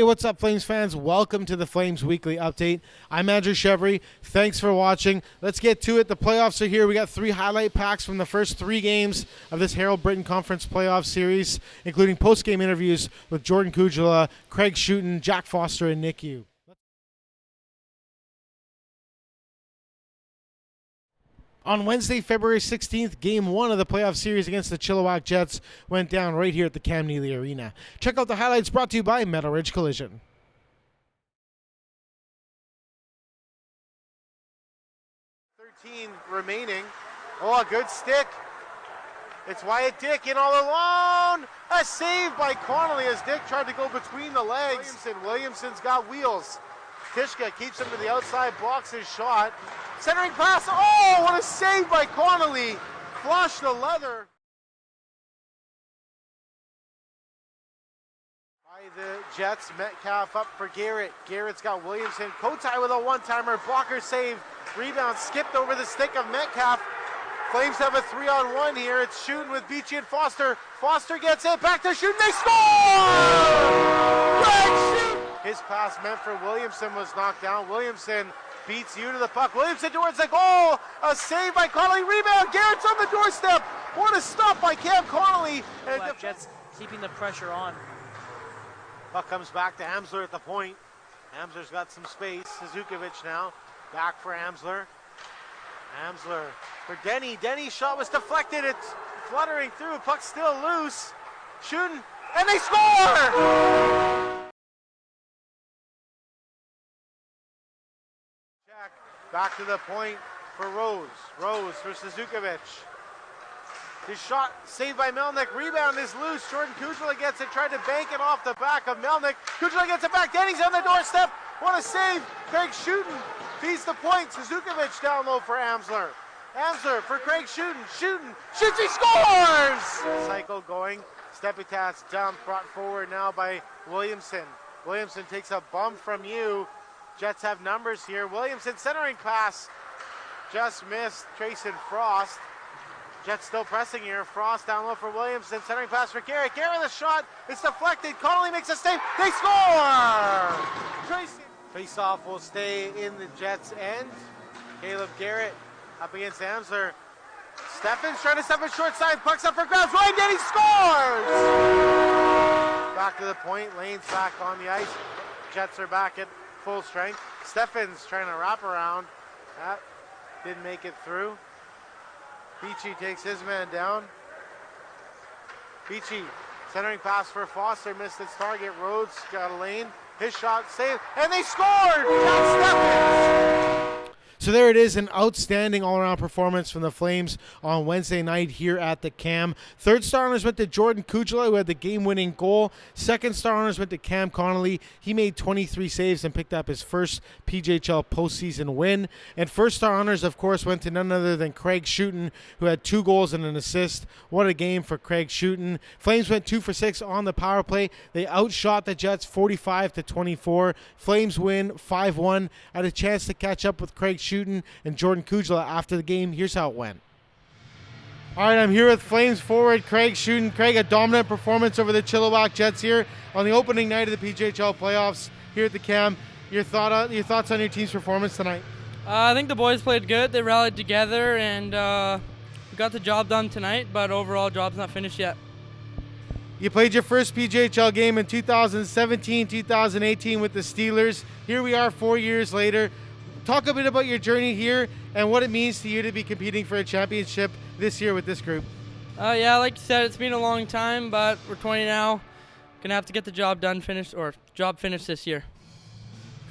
what's up, Flames fans? Welcome to the Flames Weekly Update. I'm Andrew Chevry. Thanks for watching. Let's get to it. The playoffs are here. We got 3 highlight packs from the first 3 games of this Harold Brittain Conference playoff series, including post-game interviews with Jordan Kujala, Craig Schouten, Jack Foster, and Nick Hughes. On Wednesday, February 16th, Game 1 of the playoff series against the Chilliwack Jets went down right here at the Cam Neely Arena. Check out the highlights brought to you by Metal Ridge Collision. 13 remaining. Oh, a good stick. It's Wyatt Dick in all alone. A save by Connolly as Dick tried to go between the legs. Williamson's got wheels. Tyszka keeps him to the outside, blocks his shot. Centering pass. Oh, what a save by Connolly. Flush the leather. By the Jets, Metcalf up for Garrett. Garrett's got Williamson. Kotai with a one-timer. Blocker save. Rebound skipped over the stick of Metcalf. Flames have a 3-on-1 here. It's Schouten with Beachy and Foster. Foster gets it. Back to Schouten. They score! Craig Schouten! His pass meant for Williamson was knocked down. Williamson beats you to the puck. Williamson towards the goal. A save by Connolly. Rebound. Garrett's on the doorstep. What a stop by Cam Connolly. And the Jets keeping the pressure on. Puck comes back to Amsler at the point. Amsler's got some space. Suzukovic now. Back for Amsler. Amsler for Denny. Denny's shot was deflected. It's fluttering through. Puck still loose. Shooting. And they score! Back to the point for Rose. Rose for Suzukovic. His shot saved by Melnick. Rebound is loose. Jordan Kujala gets it. Tried to bank it off the back of Melnick. Kujala gets it back. Denny's on the doorstep. What a save. Craig Schouten feeds the point. Suzukovic down low for Amsler. Amsler for Craig Schouten. Schouten shoots. He scores! Cycle going. Stepitats dump brought forward now by Williamson. Williamson takes a bump from you. Jets have numbers here. Williamson centering pass. Just missed Trayson Frost. Jets still pressing here. Frost down low for Williamson. Centering pass for Garrett. Garrett the shot. It's deflected. Connolly makes a save. They score! Trayson. Face-off will stay in the Jets' end. Caleb Garrett up against Amsler. Steffens trying to step in short side. Puck's up for grabs. Ryan Denny scores! Back to the point. Lane's back on the ice. Jets are back at full strength. Steffens trying to wrap around. That didn't make it through. Beachy takes his man down. Beachy centering pass for Foster. Missed its target. Rhodes got a lane. His shot saved. And they scored! Jack Steffens! So there it is, an outstanding all-around performance from the Flames on Wednesday night here at the Cam. Third star honors went to Jordan Kujala, who had the game-winning goal. Second star honors went to Cam Connolly. He made 23 saves and picked up his first PJHL postseason win. And first star honors, of course, went to none other than Craig Schouten, who had 2 goals and an assist. What a game for Craig Schouten. Flames went 2 for 6 on the power play. They outshot the Jets 45-24. Flames win 5-1. I had a chance to catch up with Craig Schouten and Jordan Kujala after the game. Here's how it went. All right, I'm here with Flames forward Craig Schouten. Craig, a dominant performance over the Chilliwack Jets here on the opening night of the PJHL playoffs here at the Cam. Your thoughts on your team's performance tonight? I think the boys played good. They rallied together and we got the job done tonight, but overall job's not finished yet. You played your first PJHL game in 2017-2018 with the Steelers. Here we are 4 years later. Talk a bit about your journey here and what it means to you to be competing for a championship this year with this group. Yeah, like you said, it's been a long time, but we're 20 now. Gonna have to get the job finished this year.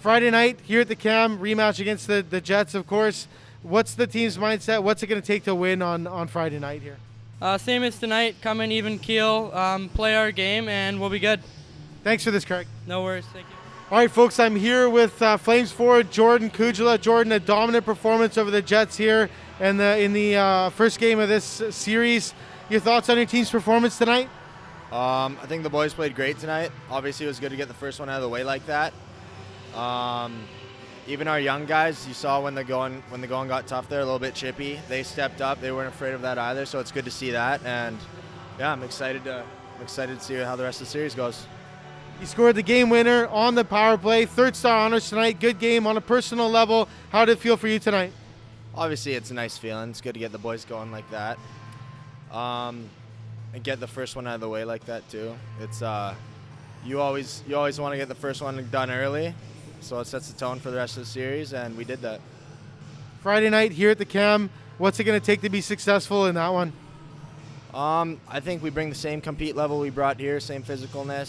Friday night here at the Cam, rematch against the Jets, of course. What's the team's mindset? What's it going to take to win on Friday night here? Same as tonight, come in even keel, play our game, and we'll be good. Thanks for this, Craig. No worries, thank you. All right, folks, I'm here with Flames forward Jordan Kujala. Jordan, a dominant performance over the Jets here in the first game of this series. Your thoughts on your team's performance tonight? I think the boys played great tonight. Obviously, it was good to get the first one out of the way like that. Even our young guys, you saw when the going got tough there, a little bit chippy. They stepped up. They weren't afraid of that either, so it's good to see that. And yeah, I'm excited to see how the rest of the series goes. You scored the game winner on the power play. Third star honors tonight. Good game on a personal level. How did it feel for you tonight? Obviously, it's a nice feeling. It's good to get the boys going like that. And get the first one out of the way like that too. It's you always want to get the first one done early, so it sets the tone for the rest of the series, and we did that. Friday night here at the Cam. What's it going to take to be successful in that one? I think we bring the same compete level we brought here, same physicalness,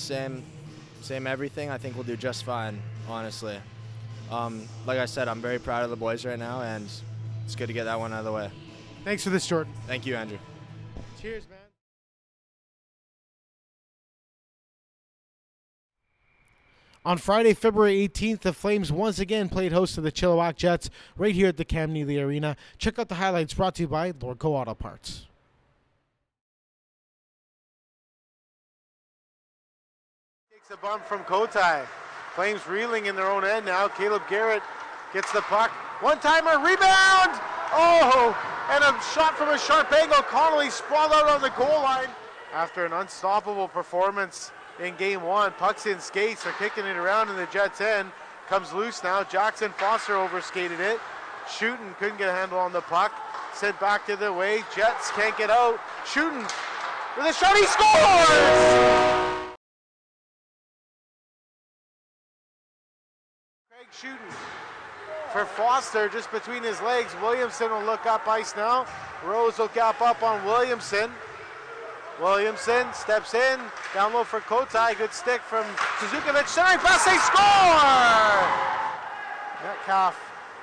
same everything. I think we'll do just fine, honestly. Like I said, I'm very proud of the boys right now, and it's good to get that one out of the way. Thanks for this, Jordan. Thank you, Andrew. Cheers, man. On Friday, February 18th, the Flames once again played host to the Chilliwack Jets right here at the Cam Neely Arena. Check out the highlights brought to you by Lordco Auto Parts. Takes a bump from Kotai. Flames reeling in their own end now. Caleb Garrett gets the puck. One-timer, rebound! Oh, and a shot from a sharp angle. Connolly sprawled out on the goal line. After an unstoppable performance in game one, pucks in skates, are kicking it around in the Jets' end. Comes loose now. Jackson Foster overskated it. Schouten couldn't get a handle on the puck. Sent back to the way. Jets can't get out. Schouten with a shot, he scores! Craig Schouten for Foster, just between his legs. Williamson will look up ice now. Rose will gap up on Williamson. Williamson steps in, down low for Kotai. Good stick from Suzukovic. Centering pass, they score! Metcalf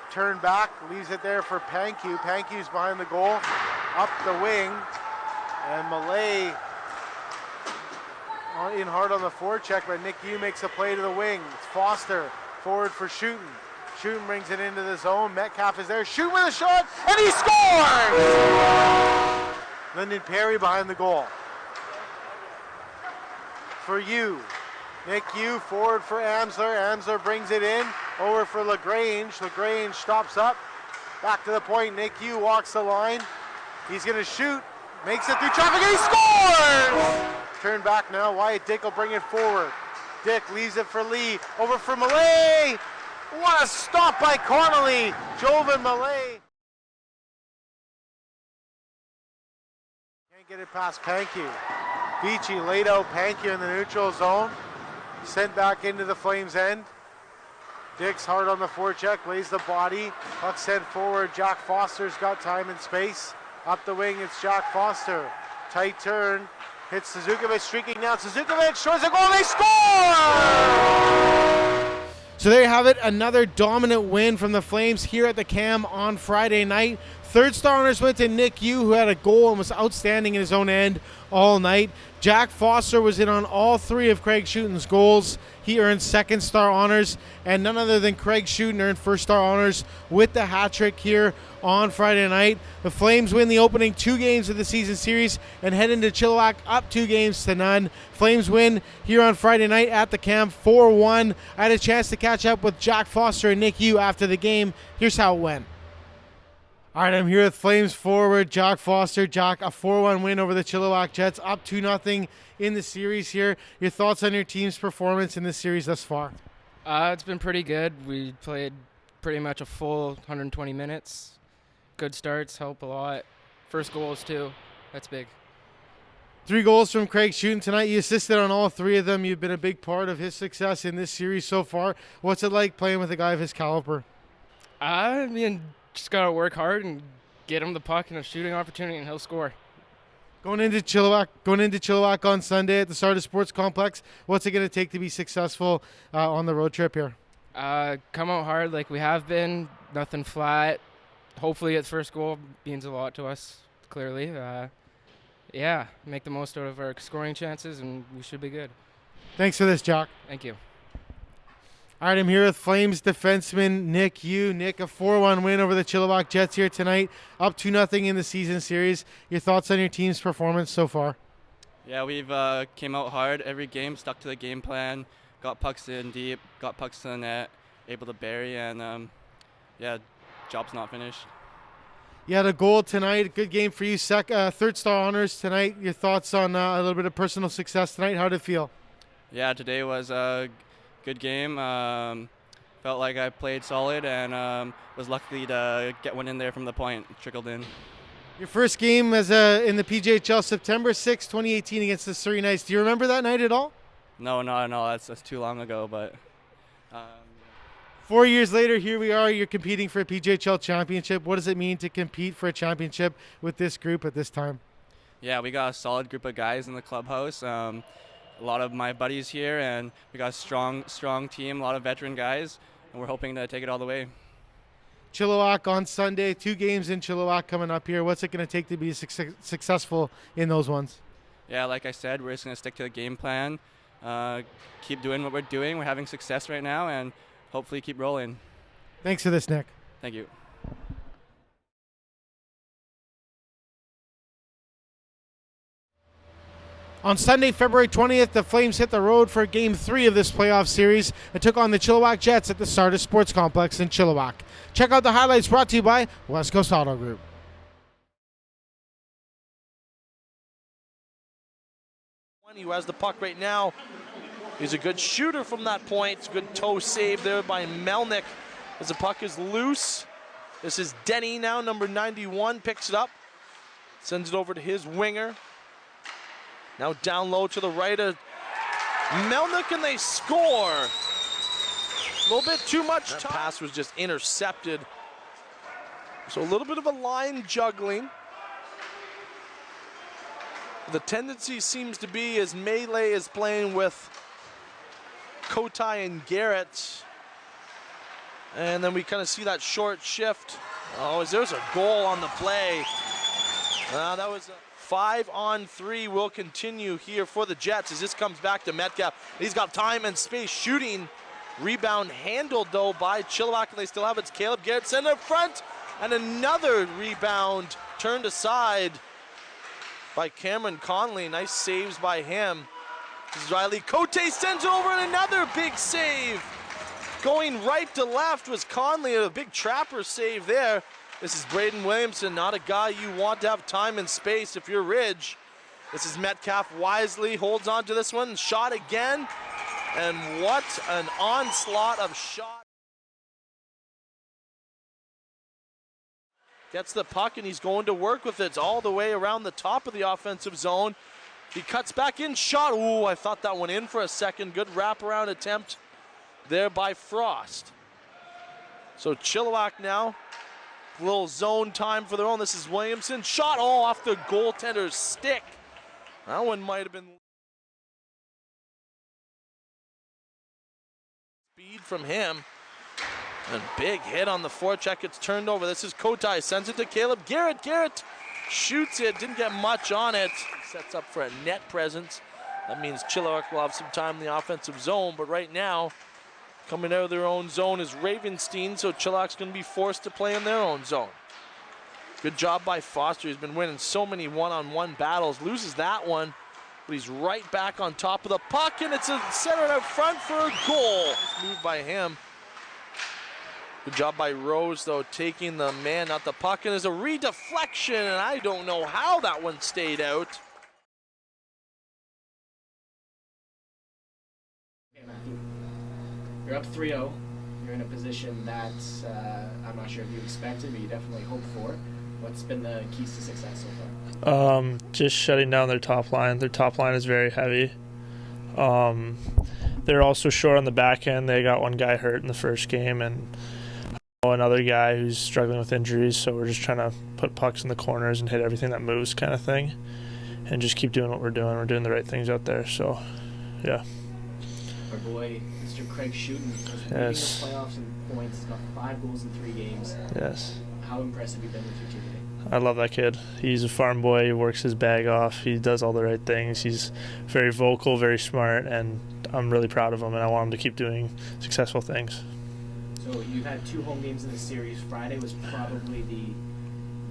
turned back, leaves it there for Panku. Panku's behind the goal, up the wing, and Malay in hard on the forecheck, but Nick Hughes makes a play to the wing. It's Foster forward for Schouten. Schouten brings it into the zone. Metcalf is there. Schouten with a shot, and he scores! Lyndon Perry behind the goal. For you, Nick Hughes forward for Amsler. Amsler brings it in, over for LaGrange. LaGrange stops up, back to the point. Nick Hughes walks the line. He's going to shoot, makes it through traffic, and he scores! Turn back now. Wyatt Dick will bring it forward. Dick leaves it for Lee, over for Malay. What a stop by Connolly. Jovan Malay. Can't get it past Panku. Beachy laid out Panku in the neutral zone. Sent back into the Flames' end. Dick's hard on the forecheck, lays the body. Puck sent forward. Jack Foster's got time and space. Up the wing, it's Jack Foster. Tight turn. Hits Suzukovic, streaking down. Suzukovic shows a goal, they score! So there you have it, another dominant win from the Flames here at the Cam on Friday night. Third star honors went to Nick Hughes, who had a goal and was outstanding in his own end all night. Jack Foster was in on all three of Craig Schouten's goals. He earned second star honors, and none other than Craig Schouten earned first star honors with the hat trick here on Friday night. The Flames win the opening 2 games of the season series and head into Chilliwack up 2-0. Flames win here on Friday night at the Cam 4-1. I had a chance to catch up with Jack Foster and Nick Hughes after the game. Here's how it went. All right, I'm here with Flames forward Jack Foster. Jack, a 4-1 win over the Chilliwack Jets, up 2-0 in the series here. Your thoughts on your team's performance in this series thus far? It's been pretty good. We played pretty much a full 120 minutes. Good starts help a lot. First goals too. That's big. 3 goals from Craig Schouten tonight. You assisted on all 3 of them. You've been a big part of his success in this series so far. What's it like playing with a guy of his caliber? I mean, just got to work hard and get him the puck and a shooting opportunity, and he'll score. Going into Chilliwack on Sunday at the Stardust Sports Complex, what's it going to take to be successful on the road trip here? Come out hard like we have been. Nothing flat. Hopefully, its first goal means a lot to us, clearly. Yeah, make the most out of our scoring chances, and we should be good. Thanks for this, Jack. Thank you. All right, I'm here with Flames defenseman Nick Hughes. Nick, a 4-1 win over the Chilliwack Jets here tonight, up 2-0 in the season series. Your thoughts on your team's performance so far? Yeah, we've came out hard every game, stuck to the game plan, got pucks in deep, got pucks to the net, able to bury, and yeah, job's not finished. You had a goal tonight, a good game for you. Third star honors tonight. Your thoughts on a little bit of personal success tonight? How did it feel? Yeah, today was a good game. Felt like I played solid and was lucky to get one in there from the point. Trickled in. Your first game as in the PJHL, September 6, 2018 against the Surrey Knights. Do you remember that night at all? No, that's too long ago, but 4 years later, here we are. You're competing for a PJHL championship. What does it mean to compete for a championship with this group at this time? yeah, we got a solid group of guys in the clubhouse. A lot of my buddies here, and we got a strong team, a lot of veteran guys, and we're hoping to take it all the way. Chilliwack on Sunday, 2 games in Chilliwack coming up here. What's it going to take to be successful in those ones? Yeah, like I said, we're just going to stick to the game plan, keep doing what we're doing. We're having success right now, and hopefully keep rolling. Thanks for this, Nick. Thank you. On Sunday, February 20th, the Flames hit the road for Game 3 of this playoff series and took on the Chilliwack Jets at the Sardis Sports Complex in Chilliwack. Check out the highlights brought to you by West Coast Auto Group. Who has the puck right now. He's a good shooter from that point. It's a good toe save there by Melnick as the puck is loose. This is Denny now, number 91, picks it up, sends it over to his winger. Now down low to the right of Melnick, and they score. A little bit too much time. That pass was just intercepted. So a little bit of a line juggling. The tendency seems to be as Melee is playing with Kotai and Garrett. And then we kind of see that short shift. Oh, there's a goal on the play. That was a 5-on-3 will continue here for the Jets as this comes back to Metcalf. He's got time and space shooting. Rebound handled though by Chilliwack, and they still have it. It's Caleb Garrett sent up front, and another rebound turned aside by Cameron Connolly. Nice saves by him. This is Riley Cote sends it over, and another big save. Going right to left was Connolly, a big trapper save there. This is Braden Williamson, not a guy you want to have time and space if you're Ridge. This is Metcalf wisely, holds on to this one, shot again. And what an onslaught of shots. Gets the puck and he's going to work with it. It's all the way around the top of the offensive zone. He cuts back in, shot. Ooh, I thought that one in for a second. Good wraparound attempt there by Frost. So Chilliwack now. A little zone time for their own. This is Williamson. Shot off the goaltender's stick. That one might have been speed from him. And big hit on the forecheck. It's turned over. This is Kotai. Sends it to Caleb Garrett. Garrett shoots it. Didn't get much on it. Sets up for a net presence. That means Chilliwack will have some time in the offensive zone. But right now, coming out of their own zone is Ravenstein, so Chilliwack's going to be forced to play in their own zone. Good job by Foster. He's been winning so many one-on-one battles. Loses that one, but he's right back on top of the puck, and it's centered out front for a goal. Nice move by him. Good job by Rose, though, taking the man, not the puck, and there's a redeflection, and I don't know how that one stayed out. You're up 3-0. You're in a position that I'm not sure if you expected, but you definitely hoped for. What's been the keys to success so far? Just shutting down their top line. Their top line is very heavy. They're also short on the back end. They got one guy hurt in the first game and another guy who's struggling with injuries, so we're just trying to put pucks in the corners and hit everything that moves kind of thing and just keep doing what we're doing. We're doing the right things out there, so yeah. Our boy, Mr. Craig Schouten, has been leading the playoffs in points. He's got 5 goals in 3 games. Yes. How impressive have you been with your team today? I love that kid. He's a farm boy. He works his bag off. He does all the right things. He's very vocal, very smart, and I'm really proud of him, and I want him to keep doing successful things. So you've had 2 home games in the series. Friday was probably the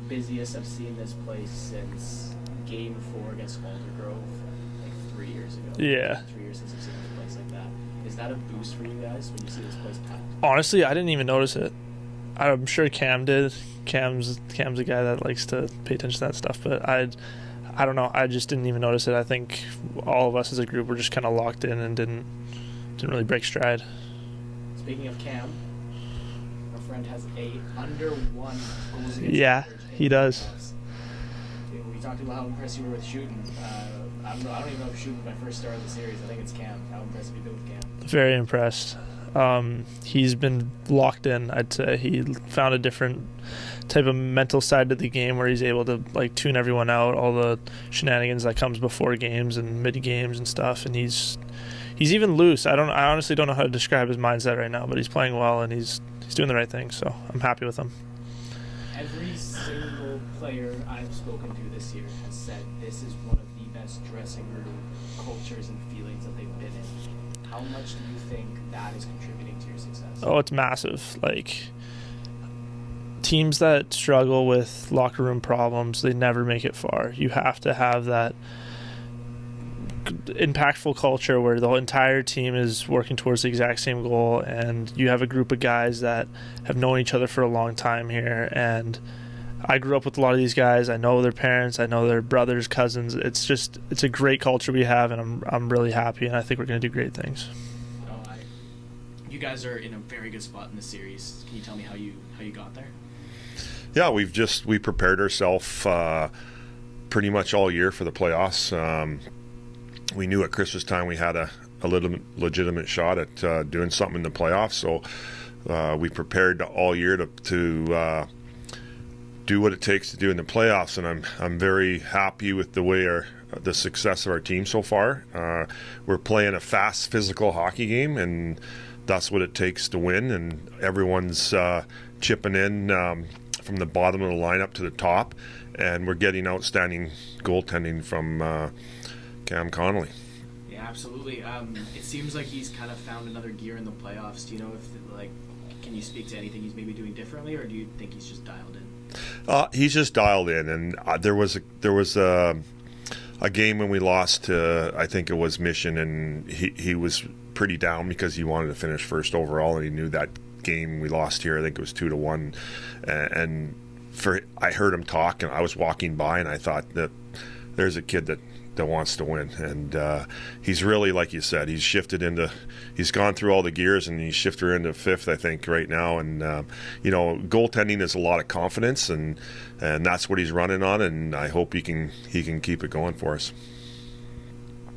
busiest I've seen this place since Game 4 against Aldergrove, like 3 years ago. Yeah. 3 years since I've seen this place like that. Is that a boost for you guys when you see this place packed? Honestly, I didn't even notice it. I'm sure Cam did. Cam's a guy that likes to pay attention to that stuff, but I don't know. I just didn't even notice it. I think all of us as a group were just kind of locked in and didn't really break stride. Speaking of Cam, our friend has a under 1 goals against. Yeah, he does. We talked about how impressed you were with Schouten. I don't even know if Schouten's my first star of the series. I think it's Cam. How impressed have you been with Cam? Very impressed. He's been locked in, I'd say. He found a different type of mental side to the game where he's able to like tune everyone out, all the shenanigans that comes before games and mid games and stuff, and he's even loose. I honestly don't know how to describe his mindset right now, but he's playing well and he's doing the right thing, so I'm happy with him. Every single player I've spoken to this year has said this is one of the best dressing room cultures and feelings that they've been in. How much do you think that is contributing to your success? Oh, it's massive. Like, teams that struggle with locker room problems, they never make it far. You have to have that impactful culture where the entire team is working towards the exact same goal, and you have a group of guys that have known each other for a long time here. And I grew up with a lot of these guys. I know their parents, I know their brothers, cousins. It's a great culture we have, and I'm really happy, and I think we're going to do great things. You guys are in a very good spot in the series. Can you tell me how you got there? Yeah, we prepared ourselves pretty much all year for the playoffs. We knew at Christmas time we had a legitimate shot at doing something in the playoffs, so we prepared all year to do what it takes to do in the playoffs, and I'm very happy with the way the success of our team so far. We're playing a fast, physical hockey game, and that's what it takes to win, and everyone's chipping in from the bottom of the lineup to the top, and we're getting outstanding goaltending from Cam Connolly. Yeah, absolutely. It seems like he's kind of found another gear in the playoffs. Do you know can you speak to anything he's maybe doing differently, or do you think he's just dialed in? He's just dialed in, and there was a game when we lost to, I think it was Mission, and he was pretty down because he wanted to finish first overall, and he knew that game we lost here, I think it was 2-1, and I heard him talk, and I was walking by, and I thought that there's a kid that wants to win, and he's really, like you said, he's gone through all the gears, and he's shifted into fifth, I think, right now, and goaltending is a lot of confidence, and that's what he's running on, and I hope he can keep it going for us.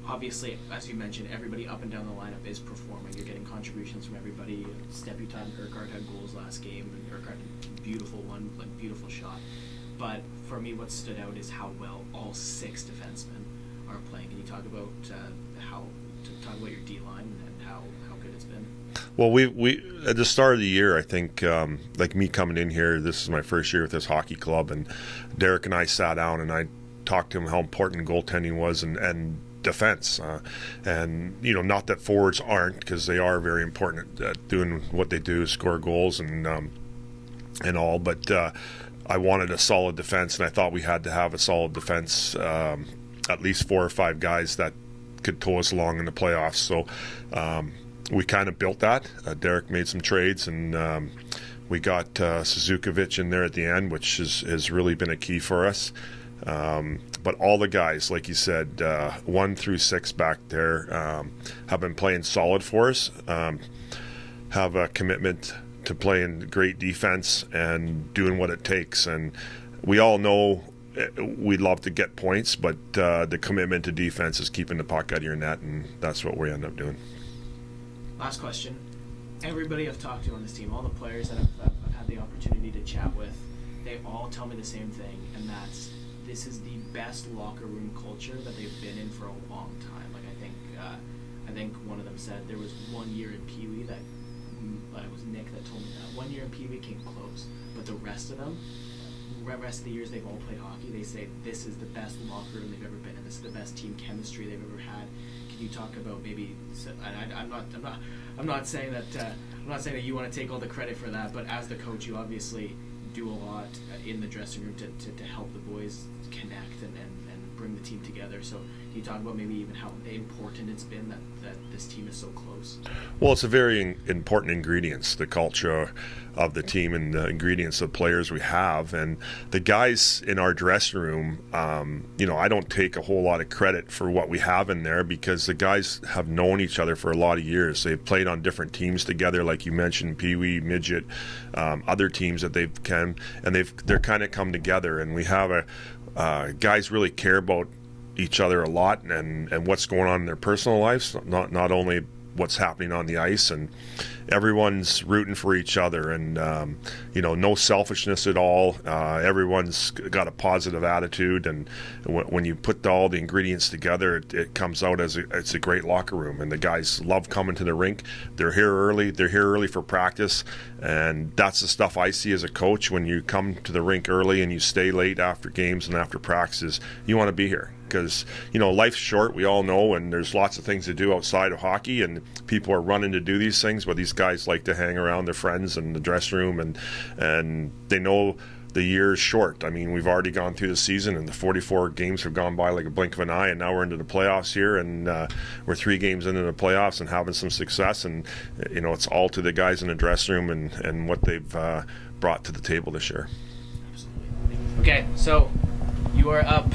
Obviously, as you mentioned, everybody up and down the lineup is performing. You're getting contributions from everybody. Steputat and Urquhart had goals last game, and Urquhart had a beautiful shot. But for me, what stood out is how well all 6 defensemen are playing. Can you talk about your D line and how good it's been? Well, we at the start of the year, I think, like me coming in here, this is my first year with this hockey club, and Derek and I sat down and I talked to him how important goaltending was and defense, and not that forwards aren't, because they are very important at doing what they do, score goals and all, but I wanted a solid defense, and I thought we had to have a solid defense, at least 4 or 5 guys that could tow us along in the playoffs. So we kind of built that. Derek made some trades, and we got Suzukovic in there at the end, which has really been a key for us. But all the guys, like you said, 1 through 6 back there have been playing solid for us, have a commitment to playing great defense and doing what it takes. And we all know we'd love to get points, but the commitment to defense is keeping the puck out of your net, and that's what we end up doing. Last question. Everybody I've talked to on this team, all the players that I've had the opportunity to chat with, they all tell me the same thing, and that's this is the best locker room culture that they've been in for a long time. Like I think one of them said there was 1 year in Pee Wee that it was Nick that told me that 1 year in Pee Wee came close, but the rest of the years they've all played hockey, they say this is the best locker room they've ever been in. This is the best team chemistry they've ever had. Can you talk about maybe? I'm not saying that you want to take all the credit for that, but as the coach, you obviously do a lot in the dressing room to help the boys connect and bring the team together. So can you talk about maybe even how important it's been that this team is so close? Well, it's a very important ingredients, the culture of the team and the ingredients of players we have. And the guys in our dressing room, I don't take a whole lot of credit for what we have in there because the guys have known each other for a lot of years. They've played on different teams together, like you mentioned, Pee Wee, Midget, other teams that they've come, and they're kind of come together. And we have guys really care about each other a lot and what's going on in their personal lives, not only what's happening on the ice, and everyone's rooting for each other, and no selfishness at all. Everyone's got a positive attitude, and when you put all the ingredients together, it comes out as it's a great locker room. And the guys love coming to the rink. They're here early for practice, and that's the stuff I see as a coach. When you come to the rink early and you stay late after games and after practices, you want to be here. Because life's short, we all know, and there's lots of things to do outside of hockey, and people are running to do these things, but these guys like to hang around their friends in the dressing room, and they know the year is short. I mean, we've already gone through the season, and the 44 games have gone by like a blink of an eye, and now we're into the playoffs here, and we're 3 games into the playoffs and having some success, and it's all to the guys in the dressing room and what they've brought to the table this year. Okay, so you are up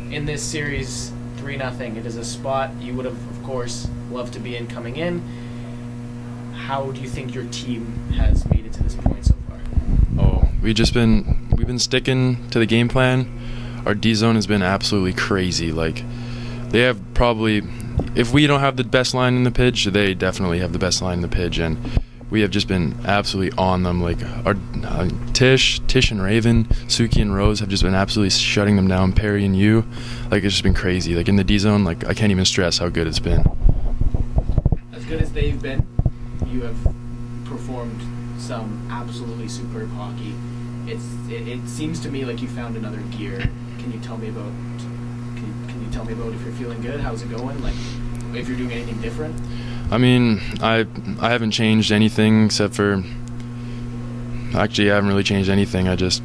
in this series 3-0. It is a spot you would have, of course, loved to be in coming in. How do you think your team has made it to this point so far? Oh, we've been sticking to the game plan. Our D zone has been absolutely crazy. Like, they have probably, if we don't have the best line in the pitch, they definitely have the best line in the pitch, and we have just been absolutely on them. Like, our Tish and Raven, Suki and Rose have just been absolutely shutting them down. Perry and you, like, it's just been crazy. Like, in the D zone, like, I can't even stress how good it's been. As good as they've been, you have performed some absolutely superb hockey. It seems to me like you found another gear. Can you tell me about? Can you tell me about if you're feeling good? How's it going? Like, if you're doing anything different? I mean, I haven't changed anything except for, actually I haven't really changed anything. I just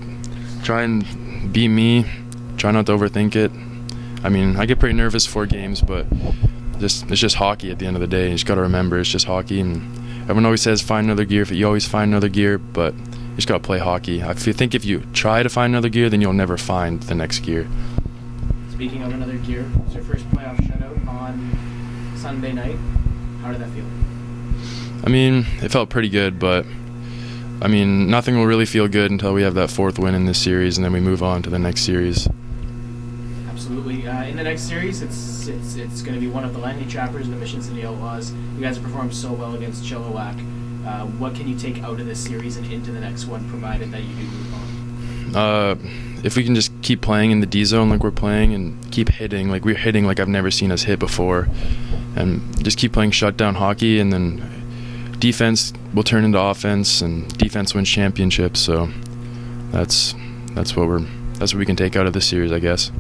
try and be me, try not to overthink it. I mean, I get pretty nervous for games, but it's just hockey at the end of the day. You just got to remember it's just hockey, and everyone always says find another gear. You always find another gear, but you just got to play hockey. I think if you try to find another gear, then you'll never find the next gear. Speaking of another gear, it was your first playoff shutout on Sunday night. How did that feel? I mean, it felt pretty good, but I mean, nothing will really feel good until we have that 4th win in this series, and then we move on to the next series. Absolutely. In the next series, it's going to be one of the Langley Trappers and the Mission City Outlaws. You guys have performed so well against Chilliwack. What can you take out of this series and into the next one, provided that you do move on? If we can just keep playing in the D zone like we're playing and keep hitting, like we're hitting like I've never seen us hit before, and just keep playing shutdown hockey, and then defense will turn into offense, and defense wins championships. So that's what we can take out of this series, I guess.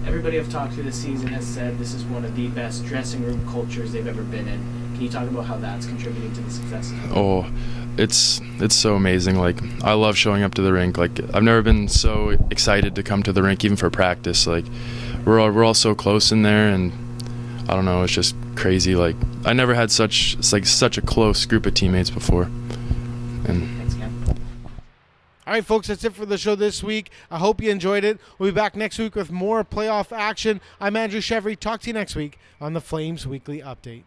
Everybody I've talked to this season has said this is one of the best dressing room cultures they've ever been in. Can you talk about how that's contributing to the success? Oh, it's so amazing. Like, I love showing up to the rink. Like, I've never been so excited to come to the rink, even for practice. Like, we're all so close in there, and I don't know, it's just crazy. Like, I never had such a close group of teammates before. And thanks again. All right, folks, that's it for the show this week. I hope you enjoyed it. We'll be back next week with more playoff action. I'm Andrew Chevry. Talk to you next week on the Flames Weekly Update.